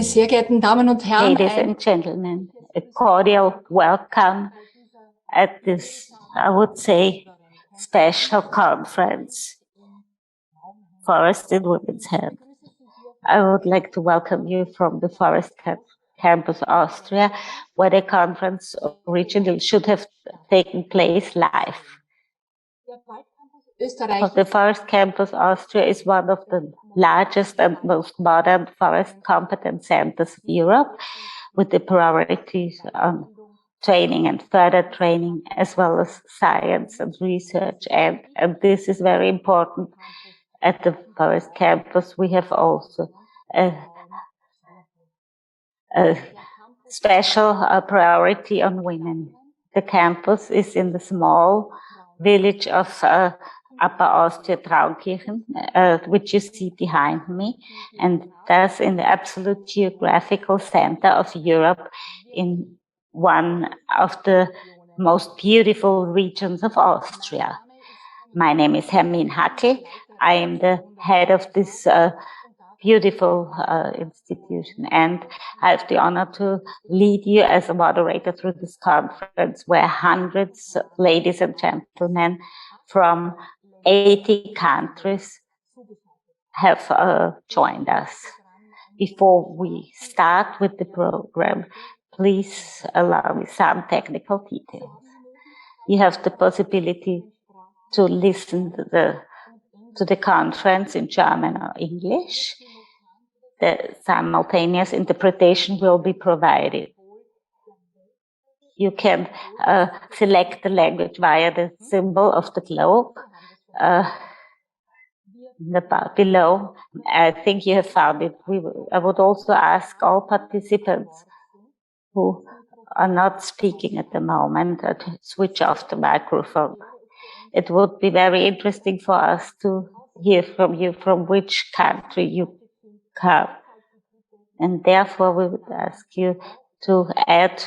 Sehr geehrten Damen und Herren, ladies and gentlemen, a cordial welcome at this, I would say, special conference, Forest in Women's Hand. I would like to welcome you from the Forest Campus, Austria, where the conference originally should have taken place live. The Forest Campus, Austria is one of the largest and most modern forest competence centers of Europe, with the priorities on training and further training, as well as science and research. And this is very important. At the Forest Campus, we have also a special priority on women. The campus is in the small village of Upper Austria, Traunkirchen, which you see behind me, and thus in the absolute geographical center of Europe, in one of the most beautiful regions of Austria. My name is Hermine Hackl. I am the head of this beautiful institution, and I have the honor to lead you as a moderator through this conference, where hundreds of ladies and gentlemen from 80 countries have joined us. Before we start with the program, please allow me some technical details. You have the possibility to listen to the conference in German or English. The simultaneous interpretation will be provided. You can select the language via the symbol of the globe below. I think you have found it. I would also ask all participants who are not speaking at the moment to switch off the microphone. It would be very interesting for us to hear from you from which country you come. And therefore, we would ask you to add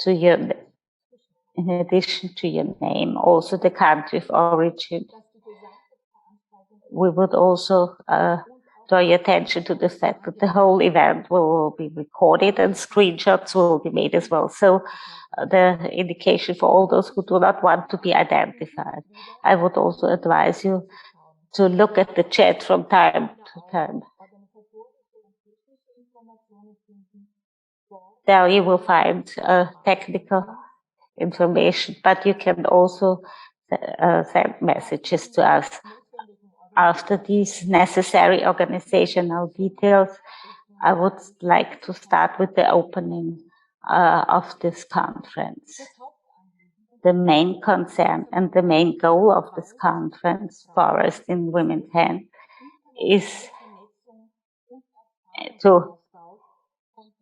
to your, in addition to your name, also the country of origin. We would also draw your attention to the fact that the whole event will be recorded and screenshots will be made as well. So the indication for all those who do not want to be identified. I would also advise you to look at the chat from time to time. There you will find technical information, but you can also send messages to us. After these necessary organizational details, I would like to start with the opening of this conference. The main concern and the main goal of this conference, Forest in Women's Hand, is to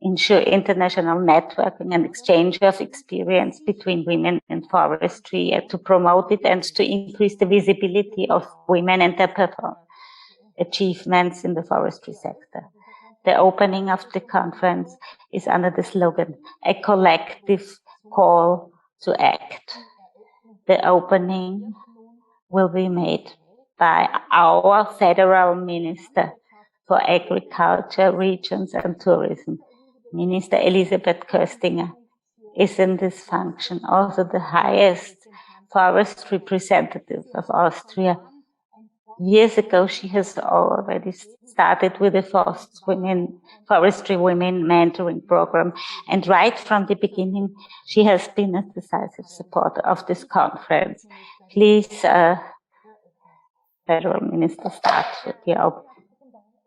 ensure international networking and exchange of experience between women in forestry, to promote it and to increase the visibility of women and their achievements in the forestry sector. The opening of the conference is under the slogan, "A collective call to act." The opening will be made by our Federal Minister for Agriculture, Regions and Tourism, Minister Elisabeth Köstinger, is in this function also the highest forest representative of Austria. Years ago, she has already started with the Forestry Women Mentoring Program, and right from the beginning, she has been a decisive supporter of this conference. Please, Federal Minister, start with your.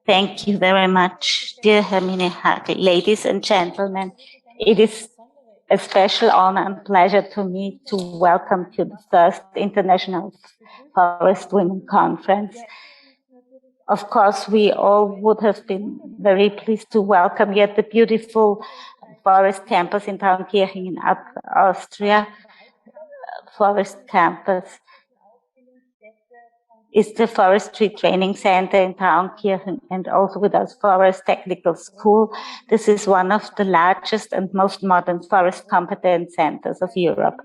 Thank you very much, dear Hermine Hackl. Ladies and gentlemen, it is a special honor and pleasure to me to welcome you to the first International Forest Women Conference. Of course, we all would have been very pleased to welcome you at the beautiful Forest Campus in Traunkirchen in Austria. Forest Campus is the Forestry Training Center in Traunkirchen, and also with us Forest Technical School. This is one of the largest and most modern forest competence centers of Europe.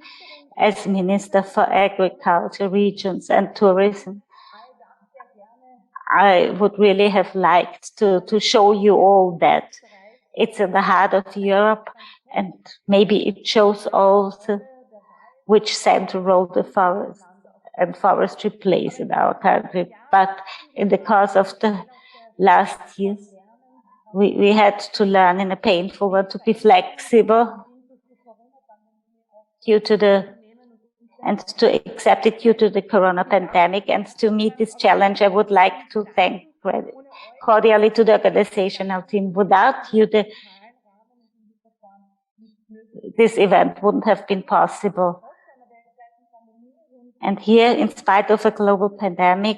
As Minister for Agriculture, Regions and Tourism, I would really have liked to show you all that It's in the heart of Europe, and maybe it shows also which central role the forest and forestry plays in our country. But in the course of the last years, we had to learn in a painful way to be flexible and to accept it due to the corona pandemic. And to meet this challenge, I would like to thank cordially to the organizational team. Without you, this event wouldn't have been possible. And here, in spite of a global pandemic,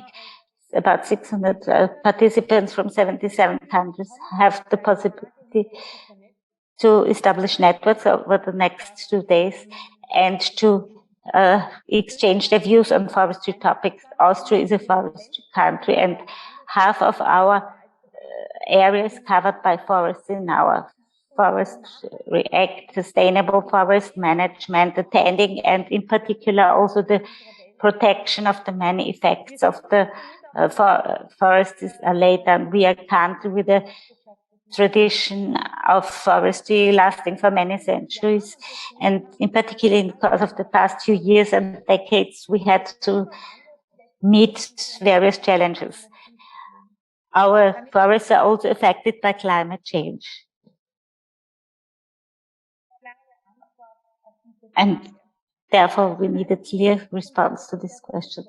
about 600 participants from 77 countries have the possibility to establish networks over the next 2 days and to exchange their views on forestry topics. Austria is a forestry country, and half of our area is covered by forests in our Forestry Act, sustainable forest management, the tending, and in particular also the protection of the many effects of the forests is laid down. We are a country with a tradition of forestry lasting for many centuries, and in particular in the course of the past few years and decades, we had to meet various challenges. Our forests are also affected by climate change. And therefore, we need a clear response to this question.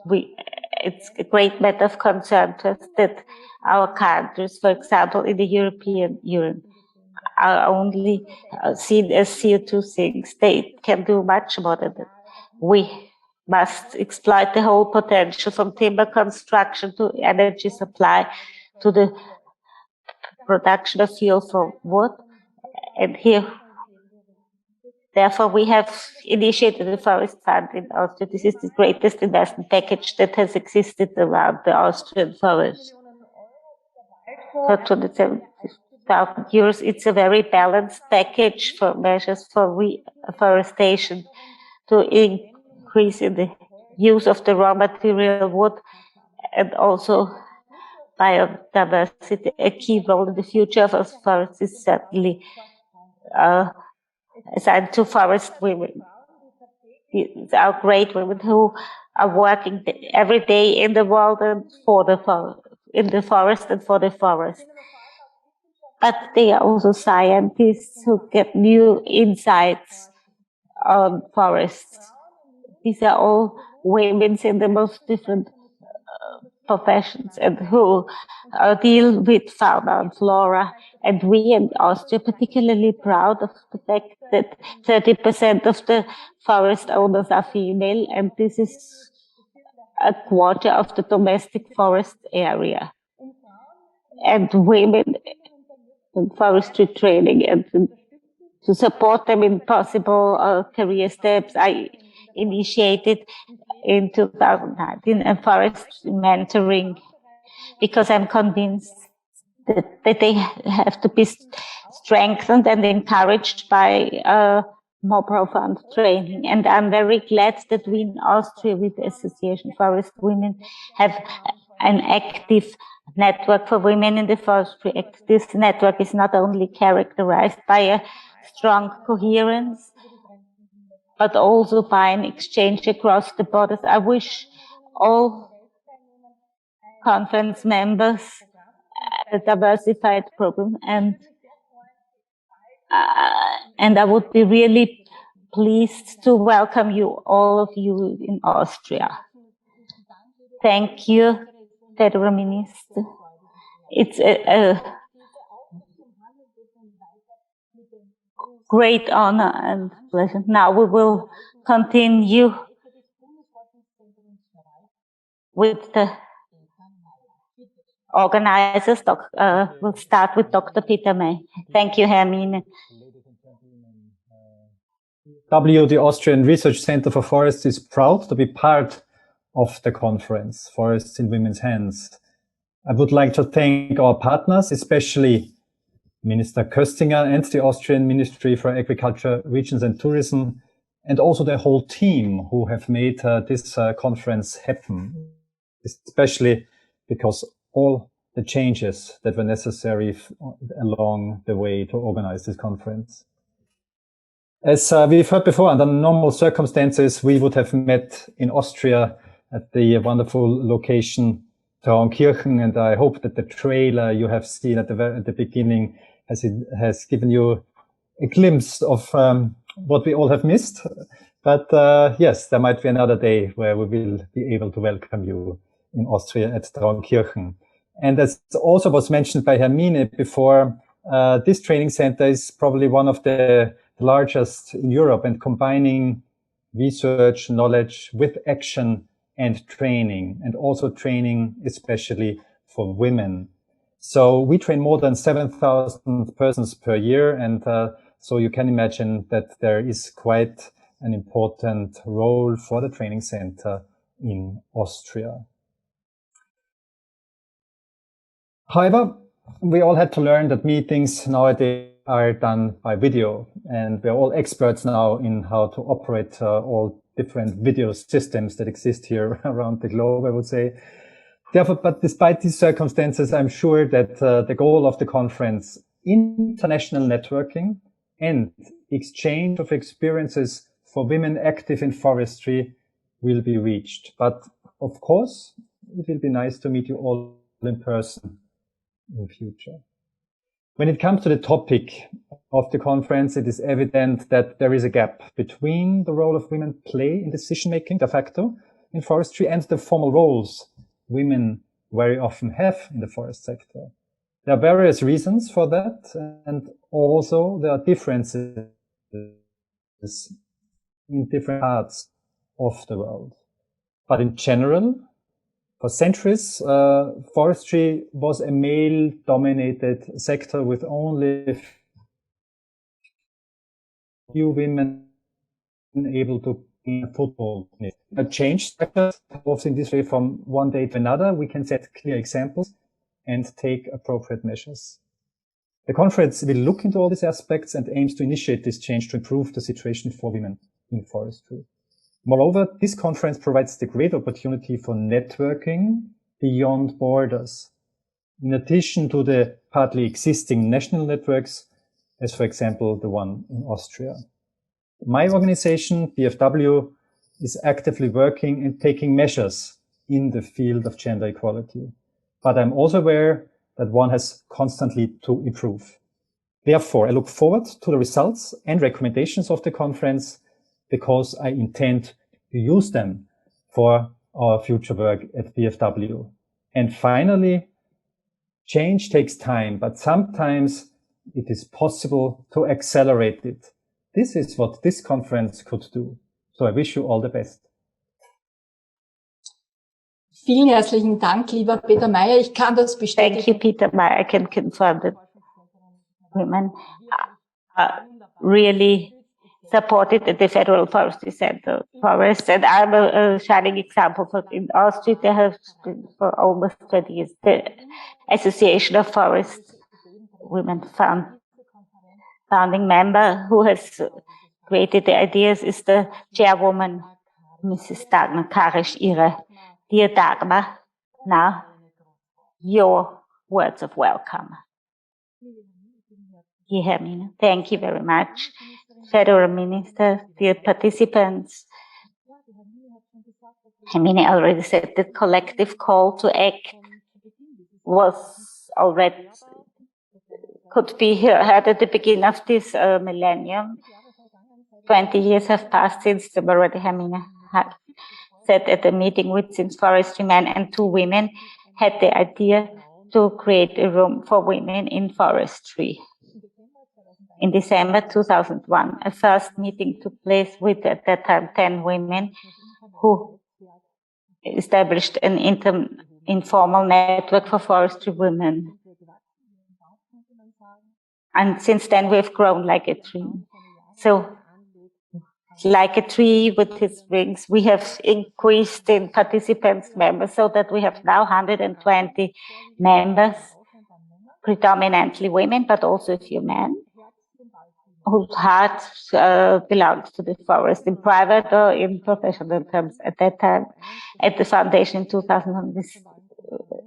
It's a great matter of concern to us that our countries, for example, in the European Union, are only seen as CO2 sinks. They can do much more than that. We must exploit the whole potential, from timber construction to energy supply to the production of fuel for wood. And here, therefore, we have initiated the Forest Fund in Austria. This is the greatest investment package that has existed around the Austrian forest. For 270,000 euros, it's a very balanced package for measures for reforestation to increase in the use of the raw material wood, and also biodiversity. A key role in the future of our forests is certainly assigned to forest women. It's our great women who are working every day in the world and for the forest, in the forest and for the forest. But they are also scientists who get new insights on forests. These are all women in the most different professions and who deal with fauna and flora. And we in Austria are particularly proud of the fact that 30% of the forest owners are female, and this is a quarter of the domestic forest area. And women in forestry training, and to support them in possible career steps, I initiated in 2019 a forest mentoring, because I'm convinced that they have to be strengthened and encouraged by more profound training. And I'm very glad that we in Austria, with the Association Forest Women, have an active network for women in the forestry act. This network is not only characterized by a strong coherence, but also by an exchange across the borders. I wish all conference members a diversified program, and I would be really pleased to welcome you, all of you, in Austria. Thank you, Federal Minister. It's a great honor and pleasure. Now we will continue with the organizers. We'll start with Dr. Peter May. Thank you, Hermine. The Austrian Research Center for Forests is proud to be part of the conference, Forests in Women's Hands. I would like to thank our partners, especially Minister Köstinger and the Austrian Ministry for Agriculture, Regions and Tourism, and also the whole team who have made this conference happen, especially because all the changes that were necessary along the way to organize this conference. As we've heard before, under normal circumstances, we would have met in Austria at the wonderful location Traunkirchen, and I hope that the trailer you have seen at the beginning has given you a glimpse of what we all have missed. But yes, there might be another day where we will be able to welcome you in Austria at Traunkirchen. And as also was mentioned by Hermine before, this training center is probably one of the largest in Europe, and combining research, knowledge with action and training, and also training especially for women. So we train more than 7,000 persons per year, and so you can imagine that there is quite an important role for the training center in Austria. However, we all had to learn that meetings nowadays are done by video, and we're all experts now in how to operate all different video systems that exist here around the globe, I would say. Therefore, but despite these circumstances, I'm sure that the goal of the conference, international networking and exchange of experiences for women active in forestry, will be reached. But of course, it will be nice to meet you all in person in future. When it comes to the topic of the conference, it is evident that there is a gap between the role of women play in decision-making de facto in forestry and the formal roles women very often have in the forest sector. There are various reasons for that, and also there are differences in different parts of the world. But in general, for centuries, forestry was a male-dominated sector with only few women able to be a football. A change in this way from one day to another. We can set clear examples and take appropriate measures. The conference will look into all these aspects and aims to initiate this change to improve the situation for women in forestry. Moreover, this conference provides the great opportunity for networking beyond borders. In addition to the partly existing national networks, as for example, the one in Austria. My organization, BFW, is actively working and taking measures in the field of gender equality. But I'm also aware that one has constantly to improve. Therefore, I look forward to the results and recommendations of the conference, because I intend to use them for our future work at BFW. And finally, change takes time, but sometimes it is possible to accelerate it. This is what this conference could do. So I wish you all the best. Vielen herzlichen Dank, lieber Peter Mayer. Ich kann das bestätigen. Thank you, Peter Mayer. I can confirm that women really supported at the Federal Forestry Center Forest, and I'm a shining example. In Austria, there have been for almost 20 years the Association of Forest Women founding member who has created the ideas is the chairwoman, Mrs. Stagna, Karisch-Gierer. Dear Dagmar, now your words of welcome. Dear Hermine, thank you very much. Federal Minister, dear participants, Hermine already said the collective call to act was already, could be heard at the beginning of this millennium. 20 years have passed since the already Hermine had said at the meeting with since forestry men and 2 women had the idea to create a room for women in forestry. In December 2001, a first meeting took place with, at that time, 10 women who established an informal network for forestry women. And since then, we've grown like a tree. So, like a tree with its wings, we have increased in participants members so that we have now 120 members, predominantly women, but also a few men, whose heart belongs to the forest in private or in professional terms at that time. At the foundation in 2001,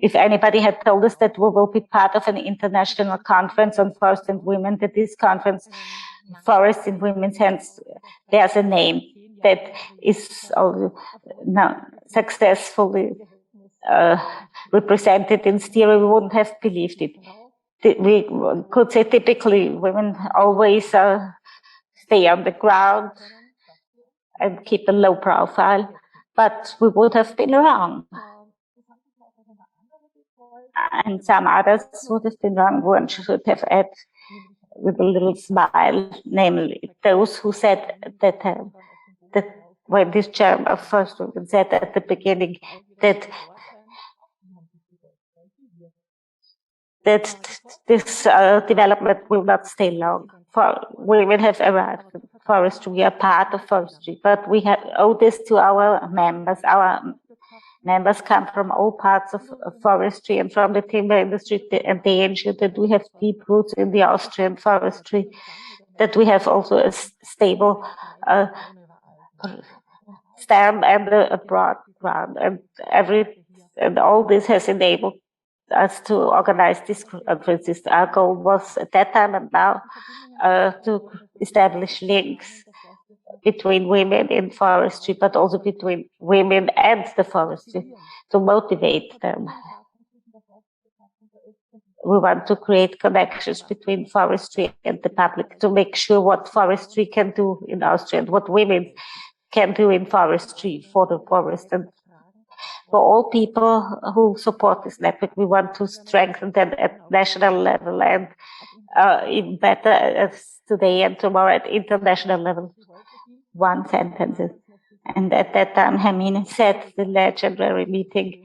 if anybody had told us that we will be part of an international conference on forest and women, that this conference, Forest in Women's Hands, there's a name that is now successfully represented in stereo, we wouldn't have believed it. We could say typically women always stay on the ground and keep a low profile, but we would have been wrong. And some others would have been wrong. One should have added with a little smile, namely those who said that when this chair of First Women said at the beginning that this development will not stay long. For women have arrived in forestry. We are part of forestry, but we owe this to our members. Our members come from all parts of forestry and from the timber industry, and they ensure that we have deep roots in the Austrian forestry, that we have also a stable stem and a broad ground, and all this has enabled us to organize these conferences. Our goal was at that time and now to establish links between women in forestry, but also between women and the forestry, to motivate them. We want to create connections between forestry and the public to make sure what forestry can do in Austria and what women can do in forestry for the forest. And for all people who support this network, we want to strengthen them at national level and even better as today and tomorrow at international level. One sentence. And at that time, Hermine said, the legendary meeting,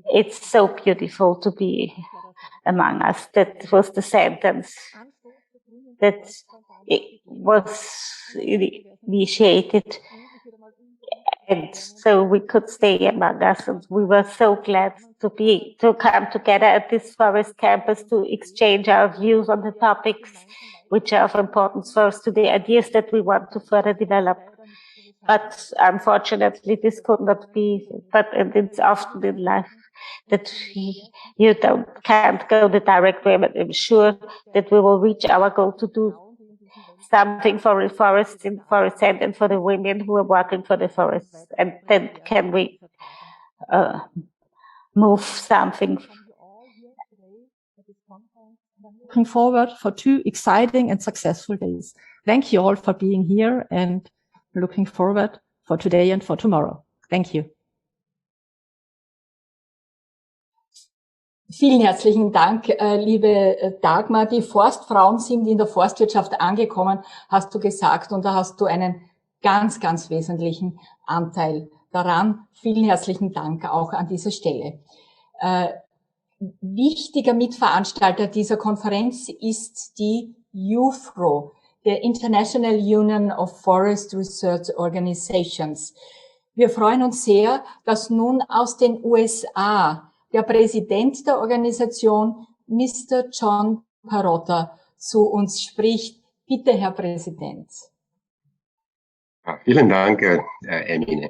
it's so beautiful to be among us. That was the sentence that it was initiated. And so we could stay among us, and we were so glad to come together at this forest campus to exchange our views on the topics which are of importance for us, to the ideas that we want to further develop. But unfortunately, this could not be. But it's often in life that you can't go the direct way. But I'm sure that we will reach our goal to do something for the forests in Forest End and for the women who are working for the forests. And then can we move something? Looking forward for 2 exciting and successful days. Thank you all for being here and looking forward for today and for tomorrow. Thank you. Vielen herzlichen Dank, liebe Dagmar. Die Forstfrauen sind in der Forstwirtschaft angekommen, hast du gesagt, und da hast du einen ganz, ganz wesentlichen Anteil daran. Vielen herzlichen Dank auch an dieser Stelle. Wichtiger Mitveranstalter dieser Konferenz ist die IUFRO, der International Union of Forest Research Organizations. Wir freuen uns sehr, dass nun aus den USA der Präsident der Organisation, Mr. John Parotta, zu uns spricht. Bitte, Herr Präsident. Vielen Dank, Hermine.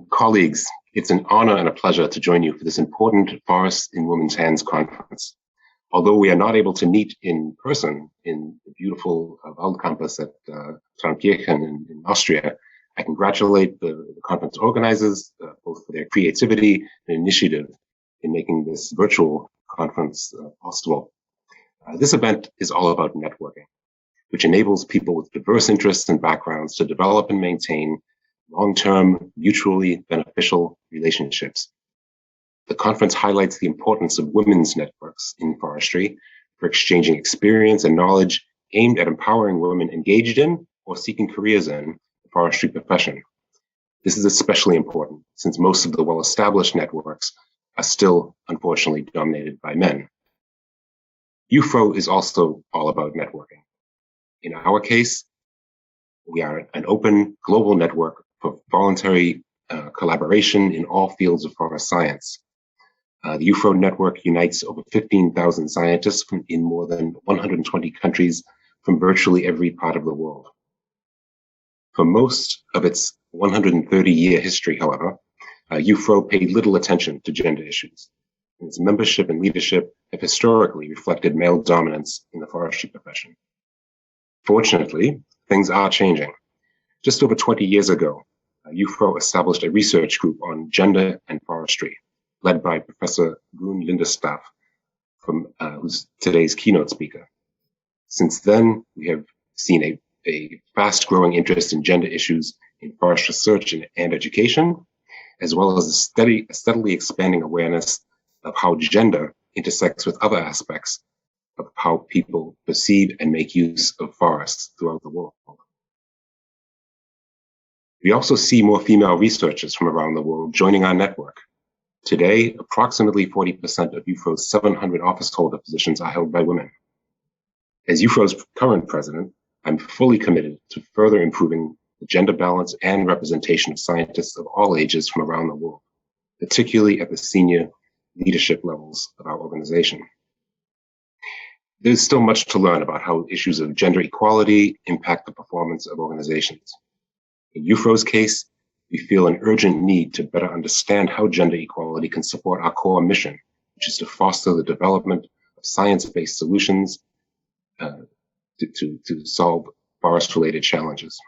Colleagues, it's an honor and a pleasure to join you for this important Forest in Women's Hands conference. Although we are not able to meet in person in the beautiful WALDCAMPUS at Traunkirchen in Austria, I congratulate the conference organizers both for their creativity and initiative in making this virtual conference possible. This event is all about networking, which enables people with diverse interests and backgrounds to develop and maintain long-term, mutually beneficial relationships. The conference highlights the importance of women's networks in forestry for exchanging experience and knowledge aimed at empowering women engaged in or seeking careers in the forestry profession. This is especially important since most of the well-established networks are still, unfortunately, dominated by men. IUFRO is also all about networking. In our case, we are an open global network for voluntary collaboration in all fields of forest science. The IUFRO network unites over 15,000 scientists in more than 120 countries from virtually every part of the world. For most of its 130-year history, however, IUFRO paid little attention to gender issues. and its membership and leadership have historically reflected male dominance in the forestry profession. Fortunately, things are changing. Just over 20 years ago, IUFRO established a research group on gender and forestry, led by Professor Gun Linderstaff, who's today's keynote speaker. Since then, we have seen a fast-growing interest in gender issues in forest research and education, as well as a steadily expanding awareness of how gender intersects with other aspects of how people perceive and make use of forests throughout the world. We also see more female researchers from around the world joining our network. Today, approximately 40% of IUFRO's 700 office holder positions are held by women. As IUFRO's current president, I'm fully committed to further improving the gender balance and representation of scientists of all ages from around the world, particularly at the senior leadership levels of our organization. There's still much to learn about how issues of gender equality impact the performance of organizations. In IUFRO's case, we feel an urgent need to better understand how gender equality can support our core mission, which is to foster the development of science-based solutions to solve forest-related challenges.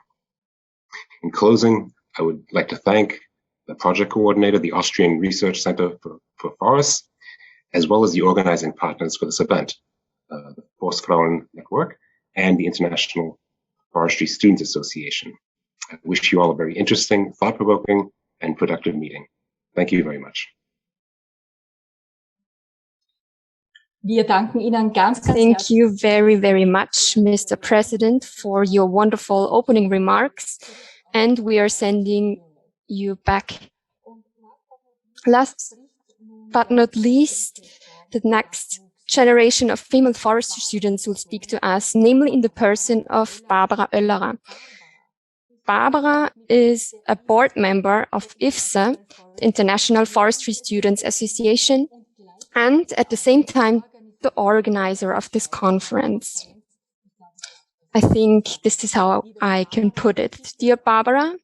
In closing, I would like to thank the project coordinator, the Austrian Research Center for Forests, as well as the organizing partners for this event, the Forstfrauen Network and the International Forestry Students Association. I wish you all a very interesting, thought-provoking, and productive meeting. Thank you very much. Wir danken Ihnen ganz Thank you very, very much, Mr. President, for your wonderful opening remarks. And we are sending you back. Last but not least, the next generation of female forestry students will speak to us, namely in the person of Barbara Öllerer. Barbara is a board member of IFSA, the International Forestry Students Association, and at the same time, the organizer of this conference. I think this is how I can put it. Dear Barbara,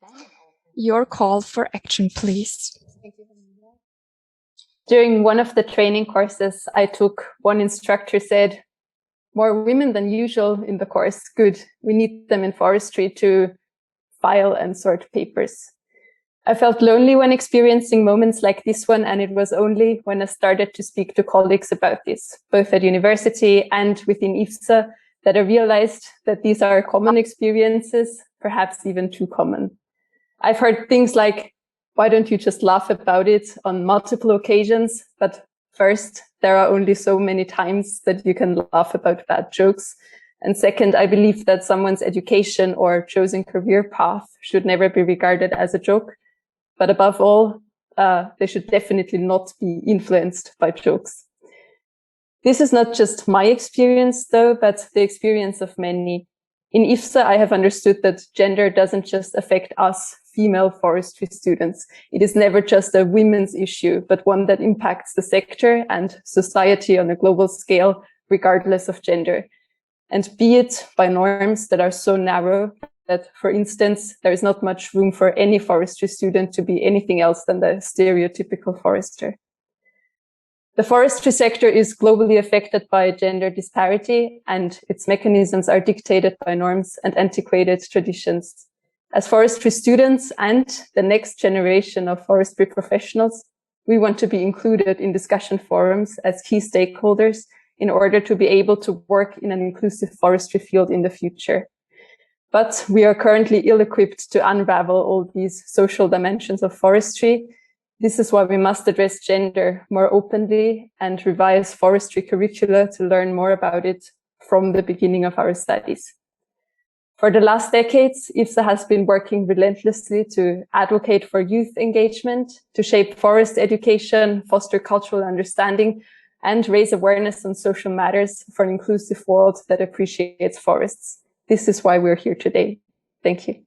your call for action, please. During one of the training courses I took, one instructor said, "More women than usual in the course. Good. We need them in forestry to file and sort papers." I felt lonely when experiencing moments like this one, and it was only when I started to speak to colleagues about this, both at university and within IFSA, that I realized that these are common experiences, perhaps even too common. I've heard things like, "Why don't you just laugh about it?" on multiple occasions, but first, there are only so many times that you can laugh about bad jokes. And second, I believe that someone's education or chosen career path should never be regarded as a joke. But above all, they should definitely not be influenced by jokes. This is not just my experience, though, but the experience of many. In IFSA, I have understood that gender doesn't just affect us female forestry students. It is never just a women's issue, but one that impacts the sector and society on a global scale, regardless of gender. And be it by norms that are so narrow that, for instance, there is not much room for any forestry student to be anything else than the stereotypical forester. The forestry sector is globally affected by gender disparity, and its mechanisms are dictated by norms and antiquated traditions. As forestry students and the next generation of forestry professionals, we want to be included in discussion forums as key stakeholders in order to be able to work in an inclusive forestry field in the future. But we are currently ill-equipped to unravel all these social dimensions of forestry. This is why we must address gender more openly and revise forestry curricula to learn more about it from the beginning of our studies. For the last decades, IFSA has been working relentlessly to advocate for youth engagement, to shape forest education, foster cultural understanding, and raise awareness on social matters for an inclusive world that appreciates forests. This is why we're here today. Thank you.